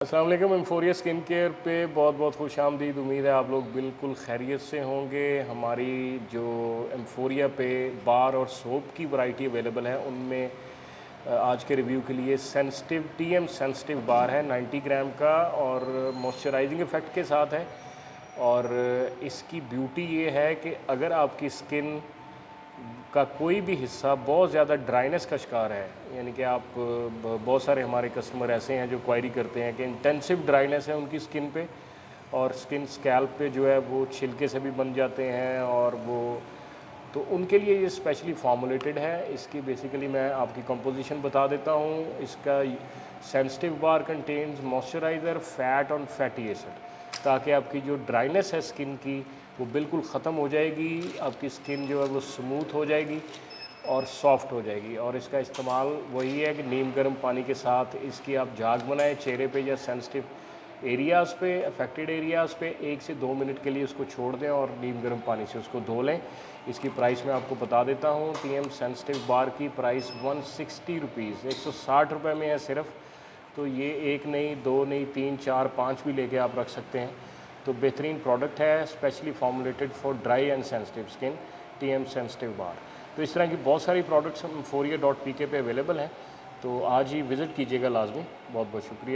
अस्सलाम वालेकुम। एम्फोरिया skin care पे बहुत बहुत खुश आमदीद। उम्मीद है आप लोग बिल्कुल खैरियत से होंगे। हमारी जो एम्फोरिया पे बार और सोप की वैरायटी अवेलेबल है उनमें आज के रिव्यू के लिए सेंसिटिव टीएम सेंसिटिव बार है 90 ग्राम का और मॉइस्चराइजिंग इफ़ेक्ट के साथ है। और इसकी ब्यूटी ये है कि अगर आपकी स्किन का कोई भी हिस्सा बहुत ज़्यादा ड्राइनेस का शिकार है, यानी कि आप बहुत सारे हमारे कस्टमर ऐसे हैं जो क्वायरी करते हैं कि इंटेंसिव ड्राइनेस है उनकी स्किन पे और स्किन स्कैल्प पे जो है वो छिलके से भी बन जाते हैं, और वो तो उनके लिए ये स्पेशली फॉर्मुलेटेड है। इसकी बेसिकली मैं आपकी कंपोजिशन बता देता हूँ। इसका सेंसिटिव बार कंटेन्स मॉइस्चराइज़र, फैट और फैटी एसिड, ताकि आपकी जो ड्राइनेस है स्किन की वो बिल्कुल ख़त्म हो जाएगी, आपकी स्किन जो है वो स्मूथ हो जाएगी और सॉफ्ट हो जाएगी। और इसका इस्तेमाल वही है कि नीम गर्म पानी के साथ इसकी आप झाग बनाएं चेहरे पे या सेंसिटिव एरियाज़ पे, अफेक्टेड एरियाज़ पे 1 से 2 मिनट के लिए उसको छोड़ दें और नीम गर्म पानी से उसको धो लें। इसकी प्राइस मैं आपको बता देता हूँ। टीएम सेंसिटिव बार की प्राइस 160 रुपीज़, 160 रुपये में है सिर्फ। तो ये एक नहीं, दो नहीं, तीन, चार, पाँच भी लेके आप रख सकते हैं। तो बेहतरीन प्रोडक्ट है, specially formulated for dry and sensitive skin, TM sensitive bar. तो इस तरह की बहुत सारी प्रोडक्ट्स हम एम्फोरिया.pk पे अवेलेबल हैं, तो आज ही विज़िट कीजिएगा लाजमी। बहुत बहुत शुक्रिया।